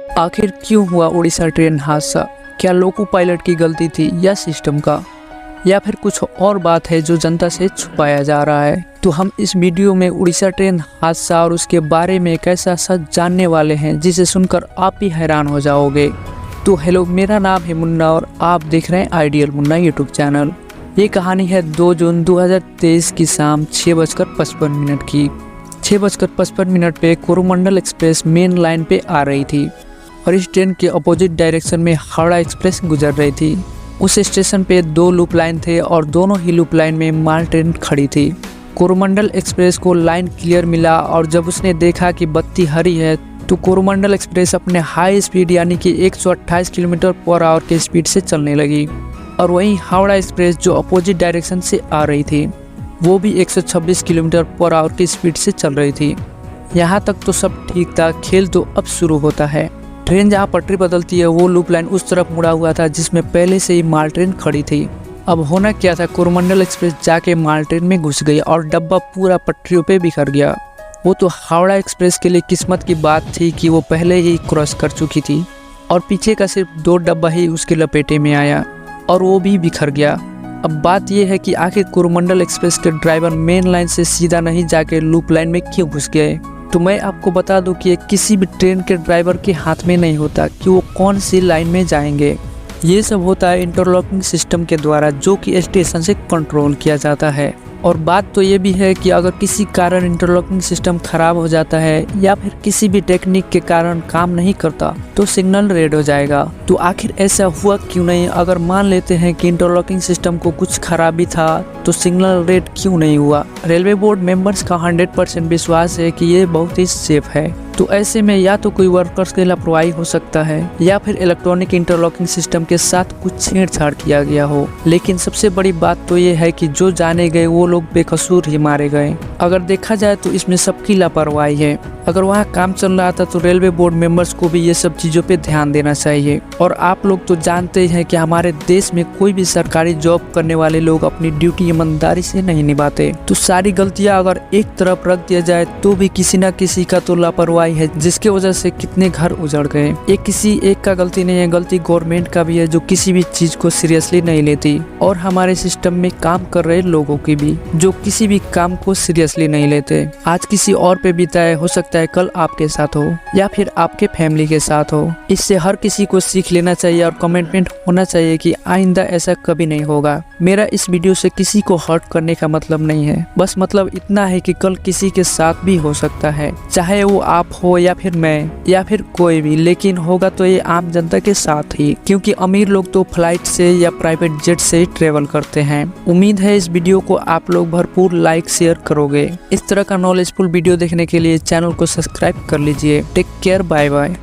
आखिर क्यों हुआ उड़ीसा ट्रेन हादसा? क्या लोको पायलट की गलती थी या सिस्टम का, या फिर कुछ और बात है जो जनता से छुपाया जा रहा है? तो हम इस वीडियो में उड़ीसा ट्रेन हादसा और उसके बारे में एक ऐसा सच जानने वाले हैं जिसे सुनकर आप भी हैरान हो जाओगे। तो हेलो, मेरा नाम है मुन्ना और आप देख रहे हैं आइडियल मुन्ना यूट्यूब चैनल। ये कहानी है 2 जून 2023 की शाम 6:55 की। 6:55 पे कोरोमंडल एक्सप्रेस मेन लाइन पे आ रही थी और इस ट्रेन के अपोजिट डायरेक्शन में हावड़ा एक्सप्रेस गुजर रही थी। उस स्टेशन पे 2 लूप लाइन थे और दोनों ही लूप लाइन में माल ट्रेन खड़ी थी। कोरोमंडल एक्सप्रेस को लाइन क्लियर मिला और जब उसने देखा कि बत्ती हरी है तो कोरोमंडल एक्सप्रेस अपने हाई स्पीड यानी कि 128 किलोमीटर पर आवर के स्पीड से चलने लगी। और वहीं हावड़ा एक्सप्रेस जो अपोजिट डायरेक्शन से आ रही थी वो भी 126 किलोमीटर पर आवर की स्पीड से चल रही थी। यहाँ तक तो सब ठीक था, खेल तो अब शुरू होता है। ट्रेन जहाँ पटरी बदलती है वो लूप लाइन उस तरफ मुड़ा हुआ था जिसमें पहले से ही माल ट्रेन खड़ी थी। अब होना क्या था, कोरोमंडल एक्सप्रेस जाके माल ट्रेन में घुस गई और डब्बा पूरा पटरियों पे बिखर गया। वो तो हावड़ा एक्सप्रेस के लिए किस्मत की बात थी कि वो पहले ही क्रॉस कर चुकी थी और पीछे का सिर्फ 2 डब्बा ही उसके लपेटे में आया और वो भी बिखर गया। अब बात यह है कि आखिर कोरोमंडल एक्सप्रेस के ड्राइवर मेन लाइन से सीधा नहीं जाके लूप लाइन में क्यों घुस गए? तो मैं आपको बता दूं कि किसी भी ट्रेन के ड्राइवर के हाथ में नहीं होता कि वो कौन सी लाइन में जाएंगे। ये सब होता है इंटरलॉकिंग सिस्टम के द्वारा जो कि स्टेशन से कंट्रोल किया जाता है। और बात तो ये भी है कि अगर किसी कारण इंटरलॉकिंग सिस्टम खराब हो जाता है या फिर किसी भी टेक्निक के कारण काम नहीं करता तो सिग्नल रेड हो जाएगा। तो आखिर ऐसा हुआ क्यों नहीं? अगर मान लेते हैं कि इंटरलॉकिंग सिस्टम को कुछ खराबी था तो सिग्नल रेड क्यों नहीं हुआ? रेलवे बोर्ड मेंबर्स का 100% विश्वास है कि ये बहुत ही सेफ है। तो ऐसे में या तो कोई वर्कर्स की लापरवाही हो सकता है या फिर इलेक्ट्रॉनिक इंटरलॉकिंग सिस्टम के साथ कुछ छेड़छाड़ किया गया हो। लेकिन सबसे बड़ी बात तो ये है कि जो जाने गए वो लोग बेकसूर ही मारे गए। अगर देखा जाए तो इसमें सबकी लापरवाही है। अगर वहाँ काम चल रहा था तो रेलवे बोर्ड मेंबर्स को भी ये सब चीज़ों पे ध्यान देना चाहिए। और आप लोग तो जानते हैं कि हमारे देश में कोई भी सरकारी जॉब करने वाले लोग अपनी ड्यूटी ईमानदारी से नहीं निभाते। तो सारी गलतियाँ अगर एक तरफ रख दिया जाए तो भी किसी न किसी का तो लापरवाही है जिसके वजह से कितने घर उजड़ गए। ये किसी एक का गलती नहीं है, गलती गवर्नमेंट का भी है जो किसी भी चीज को सीरियसली नहीं लेती, और हमारे सिस्टम में काम कर रहे लोगों की भी जो किसी भी काम को सीरियसली नहीं लेते। आज किसी और पे बीता है, हो सकता है कल आपके साथ हो या फिर आपके फैमिली के साथ हो। इससे हर किसी को सीख लेना चाहिए और कमिटमेंट होना चाहिए कि आइंदा ऐसा कभी नहीं होगा। मेरा इस वीडियो से किसी को हर्ट करने का मतलब नहीं है, बस मतलब इतना है कि कल किसी के साथ भी हो सकता है, चाहे वो आप हो या फिर मैं या फिर कोई भी, लेकिन होगा तो ये आम जनता के साथ ही, क्योंकि अमीर लोग तो फ्लाइट से या प्राइवेट जेट से ट्रेवल करते हैं। उम्मीद है इस वीडियो को आप लोग भरपूर लाइक शेयर करोगे। इस तरह का नॉलेजफुल वीडियो देखने के लिए चैनल को सब्सक्राइब कर लीजिए। Take care, bye bye.